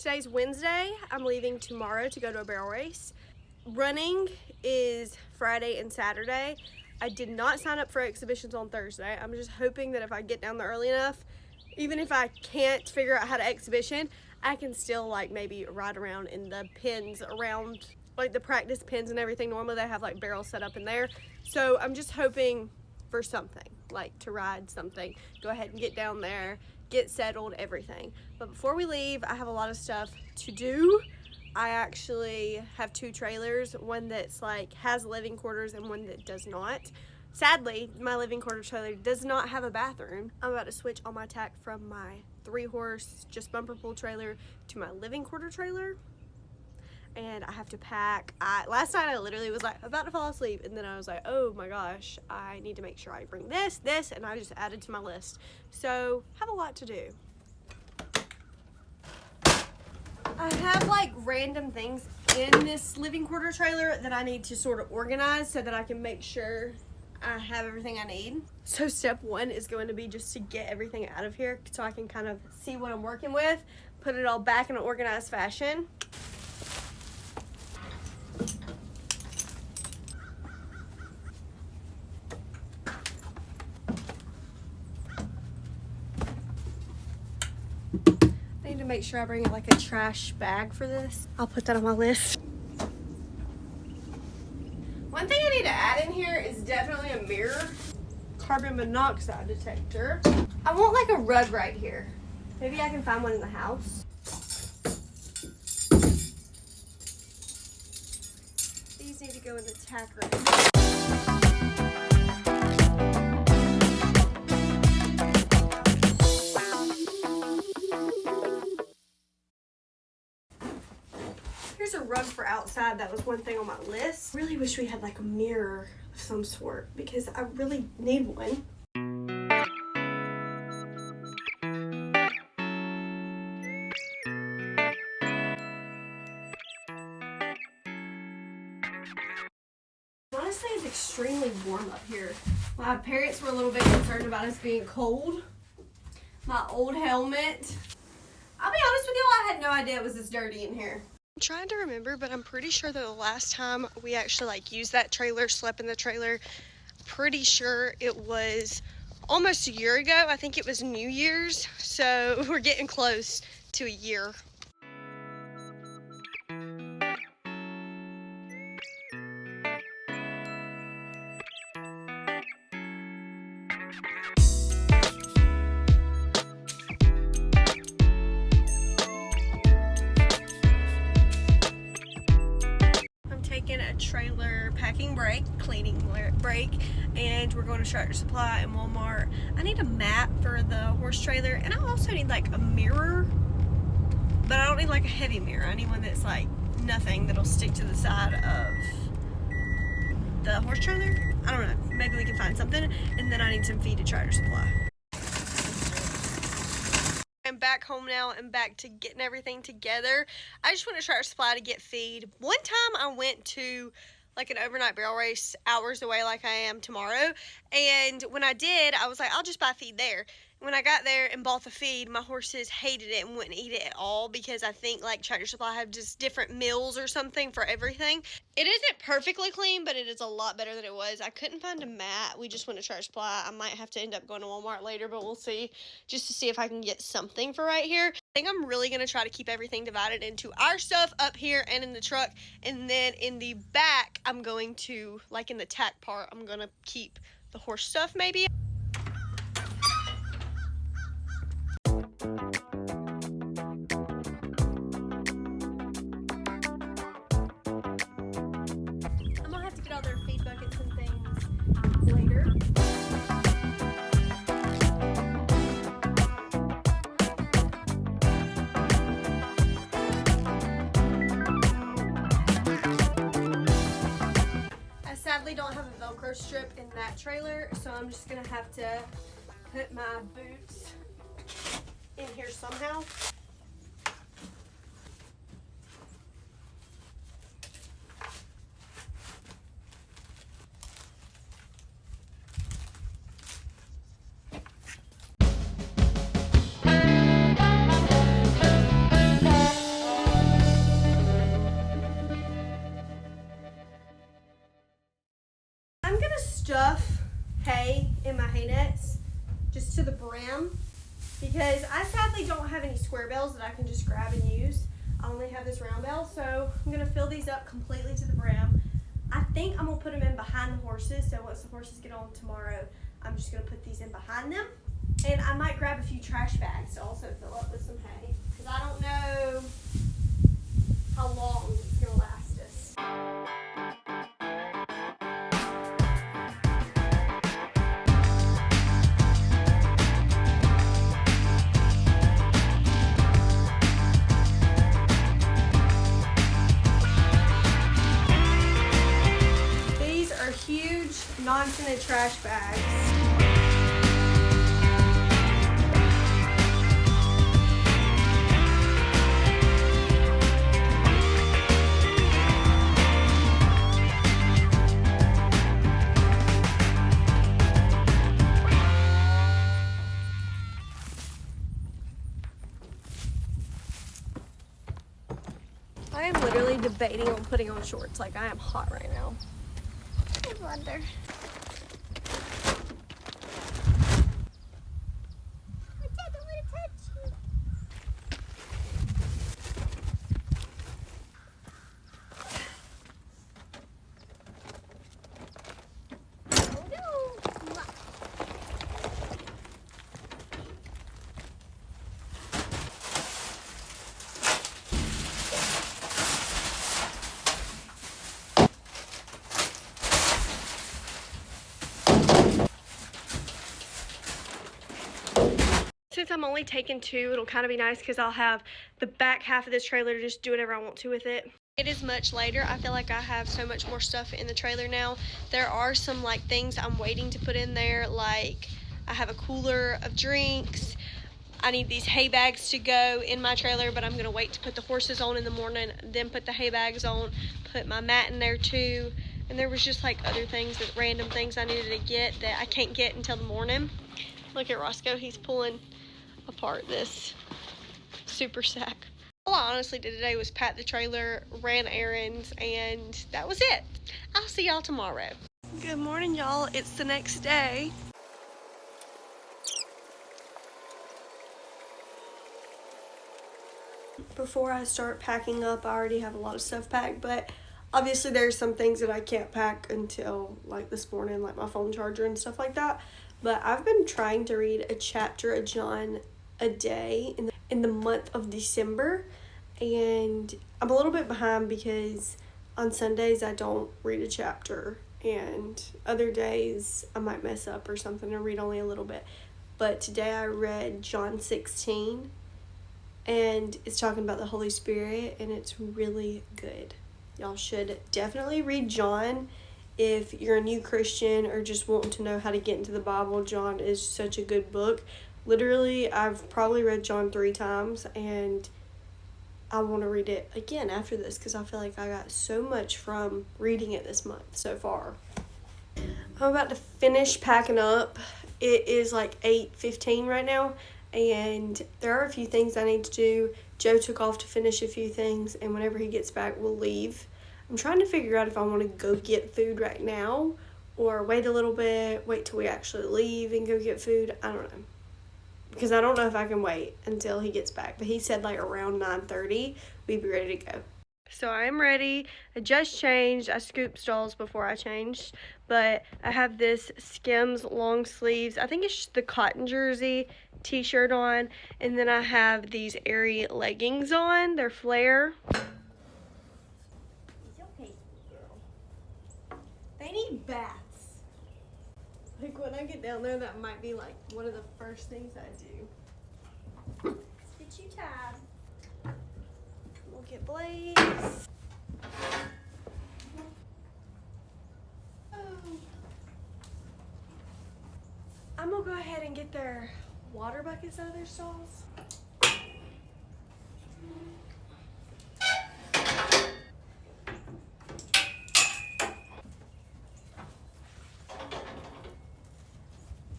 today's Wednesday. I'm leaving tomorrow to go to a barrel race. Running is Friday and Saturday. I did not sign up for exhibitions on Thursday. I'm just hoping that if I get down there early enough, even if I can't figure out how to exhibition, I can still like maybe ride around in the pins around, like the practice pins and everything. Normally they have like barrels set up in there. So I'm just hoping for something, like to ride something, go ahead and get down there, get settled, everything. But before we leave, I have a lot of stuff to do. I actually have 2 trailers, one that's like has living quarters and one that does not. Sadly, my living quarters trailer does not have a bathroom. I'm about to switch all my tack from my 3-horse just bumper pull trailer to my living quarter trailer, and I have to pack. Last night I literally was like about to fall asleep, and then I was like, oh my gosh, I need to make sure I bring this, and I just added to my list. So have a lot to do. I have like random things in this living quarter trailer that I need to sort of organize so that I can make sure I have everything I need. So step 1 is going to be just to get everything out of here so I can kind of see what I'm working with, put it all back in an organized fashion. I need to make sure I bring like a trash bag for this. I'll put that on my list. One thing I need to add in here is definitely a mirror. Carbon monoxide detector. I want like a rug right here. Maybe I can find one in the house. These need to go in the tack room. Here's a rug for outside. That was one thing on my list. Really wish we had like a mirror of some sort because I really need one. Honestly, it's extremely warm up here. My parents were a little bit concerned about us being cold. My old helmet. I'll be honest with y'all, I had no idea it was this dirty in here. I'm trying to remember, but I'm pretty sure that the last time we actually like used that trailer, slept in the trailer, pretty sure it was almost a year ago. I think it was New Year's, so we're getting close to a year. Taking a trailer packing break, cleaning break, and we're going to Tractor Supply and Walmart. I need a mat for the horse trailer, and I also need like a mirror, but I don't need like a heavy mirror. I need one that's like nothing, that'll stick to the side of the horse trailer. I don't know, maybe we can find something. And then I need some feed at Tractor Supply. I'm back home now and back to getting everything together. I just went to Tractor Supply to get feed. One time I went to like an overnight barrel race hours away like I am tomorrow, and when I did, I was like, I'll just buy feed there. When I got there and bought the feed, my horses hated it and wouldn't eat it at all because I think like Tractor Supply have just different meals or something for everything. It isn't perfectly clean, but it is a lot better than it was. I couldn't find a mat. We just went to Tractor Supply. I might have to end up going to Walmart later, but we'll see, just to see if I can get something for right here. I think I'm really going to try to keep everything divided into our stuff up here and in the truck, and then in the back, I'm going to, like in the tack part, I'm going to keep the horse stuff maybe. Sadly don't have a Velcro strip in that trailer, so I'm just gonna have to put my boots in here somehow. because I sadly don't have any square bells that I can just grab and use. I only have this round bell, so I'm gonna fill these up completely to the brim. I think I'm gonna put them in behind the horses, so once the horses get on tomorrow, I'm just gonna put these in behind them. And I might grab a few trash bags to also fill up with some hay, because I don't know how long it's gonna last us. These are huge non-scented trash bags. I am literally debating on putting on shorts. Like, I am hot right now. I wonder. Since I'm only taking 2, it'll kind of be nice because I'll have the back half of this trailer to just do whatever I want to with it. It is much later. I feel like I have so much more stuff in the trailer now. There are some like things I'm waiting to put in there, like I have a cooler of drinks. I need these hay bags to go in my trailer, but I'm gonna wait to put the horses on in the morning, then put the hay bags on, put my mat in there too. And there was just like other things, that random things I needed to get that I can't get until the morning. Look at Roscoe, he's pulling apart this super sack. All I honestly did today was pat the trailer, ran errands, and that was it. I'll see y'all tomorrow. Good morning, y'all. It's the next day. Before I start packing up, I already have a lot of stuff packed, but obviously there's some things that I can't pack until like this morning, like my phone charger and stuff like that. But I've been trying to read a chapter of John a day in the month of December, and I'm a little bit behind because on Sundays I don't read a chapter, and other days I might mess up or something and read only a little bit. But today I read John 16, and it's talking about the Holy Spirit, and it's really good. Y'all should definitely read John. If you're a new Christian or just wanting to know how to get into the Bible, John is such a good book. Literally, I've probably read John 3 times, and I want to read it again after this because I feel like I got so much from reading it this month so far. I'm about to finish packing up. It is like 8:15 right now, and there are a few things I need to do. Joe took off to finish a few things, and whenever he gets back, we'll leave. I'm trying to figure out if I want to go get food right now or wait a little bit, wait till we actually leave and go get food. I don't know. Because I don't know if I can wait until he gets back. But he said like around 9:30 we'd be ready to go. So I am ready. I just changed. I scooped stalls before I changed. But I have this Skims long sleeves. I think it's just the cotton jersey t-shirt on. And then I have these airy leggings on. They're flare. They need baths. Like when I get down there, that might be like one of the first things I do. Let's get you tied. We'll get Blaze. Oh. I'm gonna go ahead and get their water buckets out of their stalls.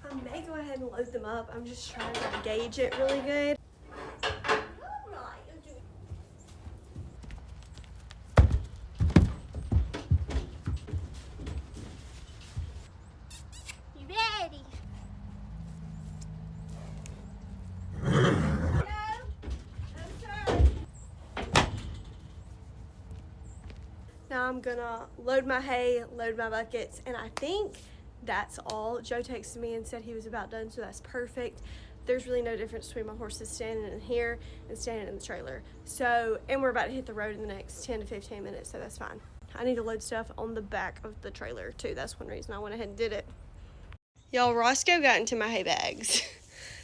I may go ahead and load them up. I'm just trying to gauge it really good. You ready? I'm gonna load my hay, load my buckets, and I think that's all. Joe texted me and said he was about done, so that's perfect. There's really no difference between my horses standing in here and standing in the trailer. So, and we're about to hit the road in the next 10 to 15 minutes, so that's fine. I need to load stuff on the back of the trailer too. That's one reason I went ahead and did it. Y'all, Roscoe got into my hay bags.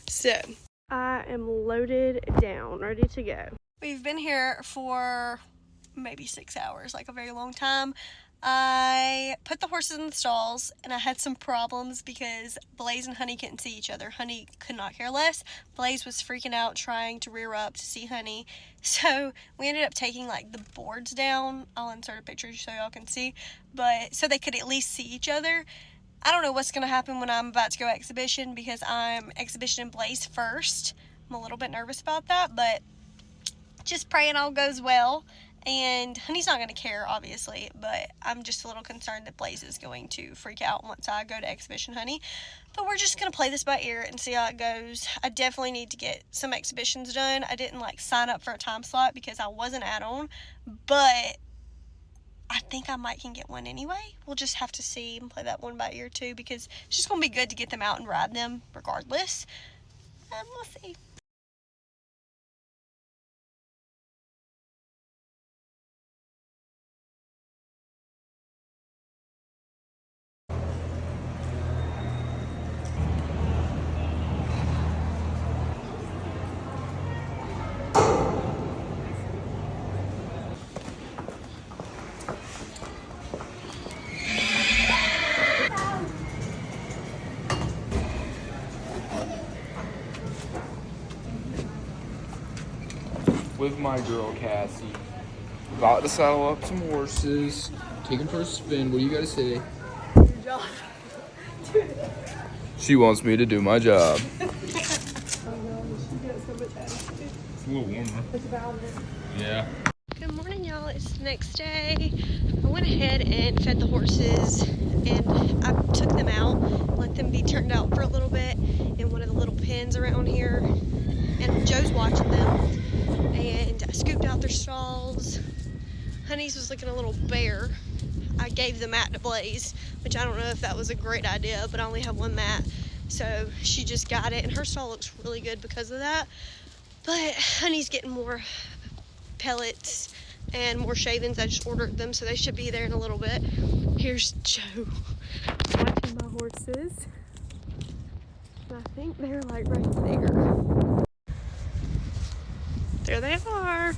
So, I am loaded down, ready to go. We've been here for maybe 6 hours, like a very long time. I put the horses in the stalls and I had some problems because Blaze and Honey couldn't see each other. Honey could not care less. Blaze was freaking out trying to rear up to see Honey. So we ended up taking like the boards down. I'll insert a picture so y'all can see, but so they could at least see each other. I don't know what's going to happen when I'm about to go exhibition because I'm exhibitioning Blaze first. I'm a little bit nervous about that, but just praying all goes well. And Honey's not going to care, obviously, but I'm just a little concerned that Blaze is going to freak out once I go to exhibition Honey. But we're just going to play this by ear and see how it goes. I definitely need to get some exhibitions done. I didn't, sign up for a time slot because I wasn't add-on, but I think I might can get one anyway. We'll just have to see and play that one by ear, too, because it's just going to be good to get them out and ride them regardless. And we'll see. With my girl Cassie. About to saddle up some horses, take them for a spin. What do you gotta say? Good job. She wants me to do my job. Oh no, she gets so much attitude. It's a little warmer. It's about it. Yeah. Good morning, y'all. It's the next day. I went ahead and fed the horses and I took them out, let them be turned out for a little bit in one of the little pens around here. And Joe's watching them. And I scooped out their stalls. Honey's was looking a little bare. I gave the mat to Blaze, which I don't know if that was a great idea, but I only have one mat. So she just got it, and her stall looks really good because of that. But Honey's getting more pellets and more shavings. I just ordered them, so they should be there in a little bit. Here's Joe watching my horses. I think they're right there. There they are.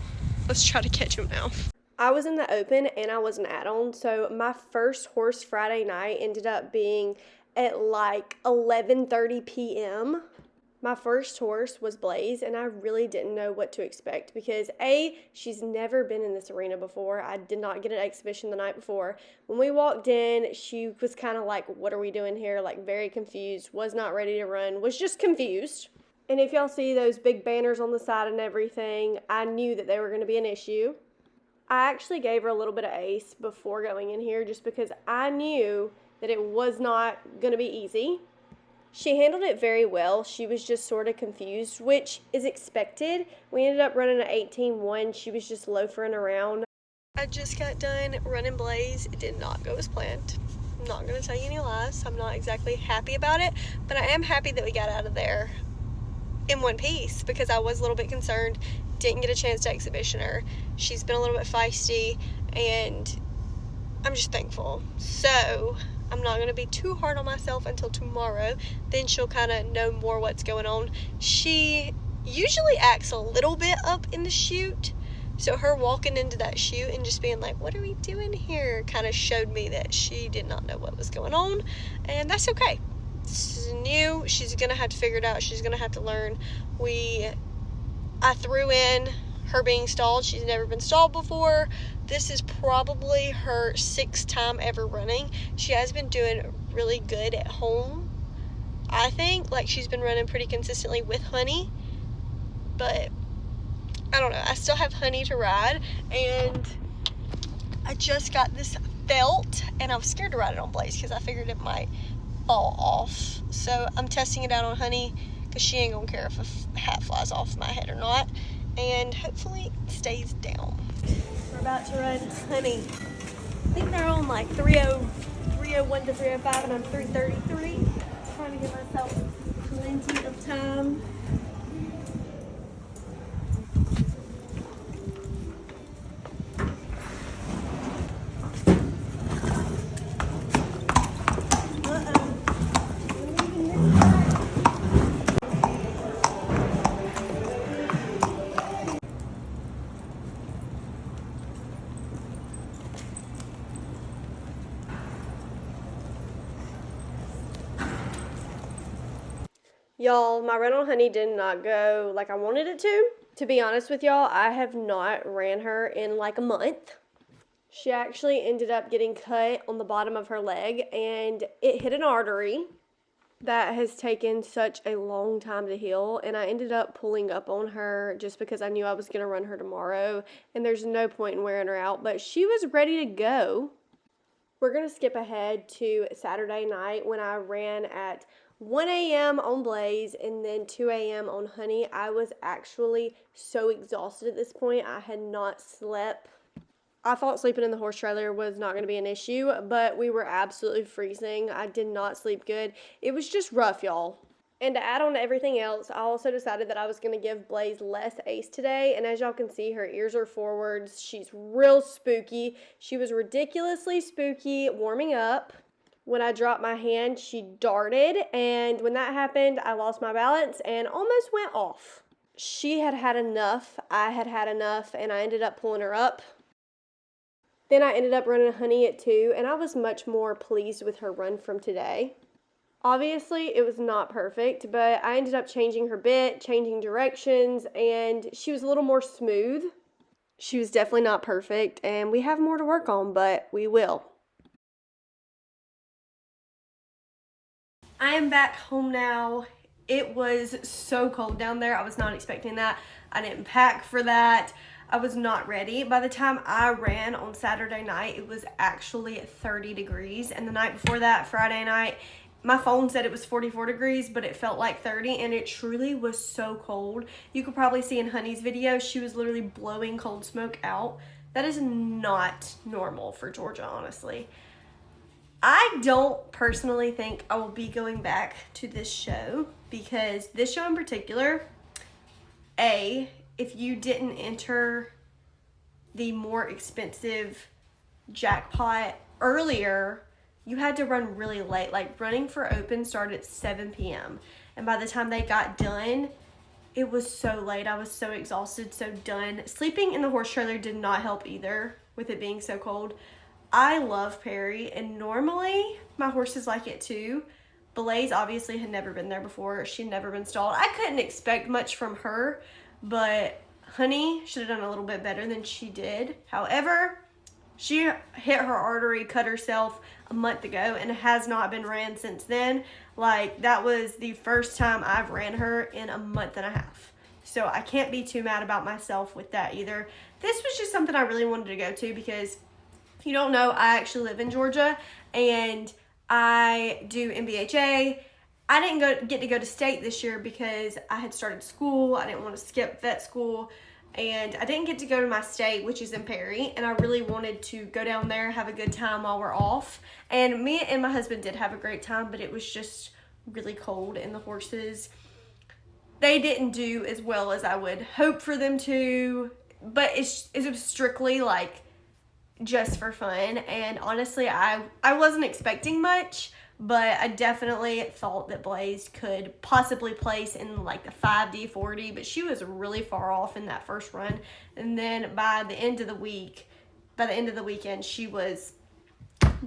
Let's try to catch them now. I was in the open and I was an add-on, so my first horse Friday night ended up being at 11:30 p.m. My first horse was Blaze, and I really didn't know what to expect because A, she's never been in this arena before. I did not get an exhibition the night before. When we walked in, she was kind of like, what are we doing here? Very confused, was not ready to run, was just confused. And if y'all see those big banners on the side and everything, I knew that they were going to be an issue. I actually gave her a little bit of ace before going in here just because I knew that it was not going to be easy. She handled it very well. She was just sort of confused, which is expected. We ended up running an 18-1. She was just loafering around. I just got done running Blaze. It did not go as planned. I'm not going to tell you any lies. I'm not exactly happy about it, but I am happy that we got out of there in one piece because I was a little bit concerned. Didn't get a chance to exhibition her. She's been a little bit feisty, and I'm just thankful. So I'm not going to be too hard on myself until tomorrow. Then she'll kind of know more what's going on. She usually acts a little bit up in the chute. So her walking into that chute and just being like, what are we doing here? Kind of showed me that she did not know what was going on. And that's okay. It's new. She's going to have to figure it out. She's going to have to learn. I threw in her being stalled. She's never been stalled before. This is probably her 6th time ever running. She has been doing really good at home, I think. She's been running pretty consistently with Honey. But I don't know. I still have Honey to ride. And I just got this felt. And I was scared to ride it on Blaze because I figured it might fall off. So I'm testing it out on Honey because she ain't going to care if a hat flies off my head or not. And hopefully it stays down. We're about to run Honey. I think they're on like 301 to 305, and I'm 333. Trying to give myself plenty of time. Y'all, my run on Honey did not go like I wanted it to. To be honest with y'all, I have not ran her in like a month. She actually ended up getting cut on the bottom of her leg, and it hit an artery that has taken such a long time to heal, and I ended up pulling up on her just because I knew I was going to run her tomorrow, and there's no point in wearing her out, but she was ready to go. We're going to skip ahead to Saturday night when I ran at 1 a.m. on Blaze and then 2 a.m. on Honey. I was actually so exhausted at this point. I had not slept. I thought sleeping in the horse trailer was not going to be an issue, but we were absolutely freezing. I did not sleep good. It was just rough, y'all. And to add on to everything else, I also decided that I was going to give Blaze less ace today. And as y'all can see, her ears are forwards. She's real spooky. She was ridiculously spooky warming up. When I dropped my hand, she darted. And when that happened, I lost my balance and almost went off. She had had enough. I had had enough, and I ended up pulling her up. Then I ended up running Honey at 2, and I was much more pleased with her run from today. Obviously, it was not perfect, but I ended up changing her bit, changing directions, and she was a little more smooth. She was definitely not perfect, and we have more to work on, but we will. I am back home now. It was so cold down there. I was not expecting that. I didn't pack for that. I was not ready. By the time I ran on Saturday night, it was actually 30 degrees, and the night before that, Friday night, my phone said it was 44 degrees, but it felt like 30, and it truly was so cold. You could probably see in Honey's video, she was literally blowing cold smoke out. That is not normal for Georgia, honestly. I don't personally think I will be going back to this show, because this show in particular, if you didn't enter the more expensive jackpot earlier, you had to run really late. Like, running for open started at 7 p.m. And by the time they got done, it was so late. I was so exhausted, so done. Sleeping in the horse trailer did not help either with it being so cold. I love Perry, and normally my horses like it too. Blaze obviously had never been there before. She'd never been stalled. I couldn't expect much from her, but Honey should have done a little bit better than she did. However, she hit her artery, cut herself a month ago, and has not been ran since then. Like, that was the first time I've ran her in a month and a half. So I can't be too mad about myself with that either. This was just something I really wanted to go to because, if you don't know, I actually live in Georgia and I do MBHA. I didn't get to go to state this year because I had started school. I didn't want to skip vet school. And I didn't get to go to my state, which is in Perry, and I really wanted to go down there, have a good time while we're off. And me and my husband did have a great time, but it was just really cold, and the horses, they didn't do as well as I would hope for them to, but it was strictly like just for fun. And honestly, I wasn't expecting much, but I definitely thought that Blaze could possibly place in like the 5D 40, but she was really far off in that first run. And then by the end of the weekend, she was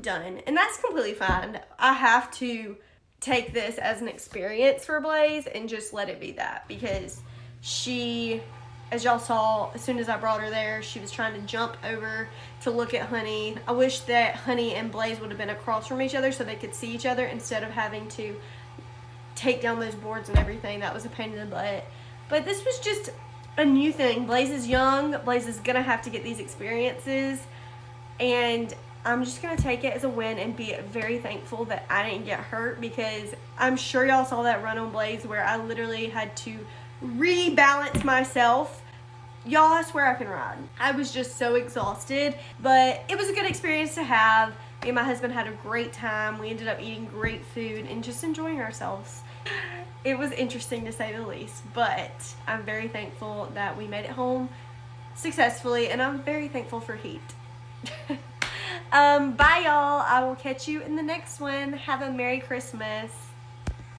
done. And that's completely fine. I have to take this as an experience for Blaze and just let it be that, because she, as y'all saw, as soon as I brought her there, she was trying to jump over to look at Honey. I wish that Honey and Blaze would have been across from each other so they could see each other instead of having to take down those boards and everything. That was a pain in the butt. But this was just a new thing. Blaze is young. Blaze is going to have to get these experiences. And I'm just going to take it as a win and be very thankful that I didn't get hurt, because I'm sure y'all saw that run on Blaze where I literally had to rebalance myself y'all, I swear I can ride. I was just so exhausted, but it was a good experience to have. Me and my husband had a great time. We ended up eating great food and just enjoying ourselves. It was interesting to say the least, but I'm very thankful that we made it home successfully, and I'm very thankful for heat. Bye y'all. I will catch you in the next one. Have a Merry Christmas.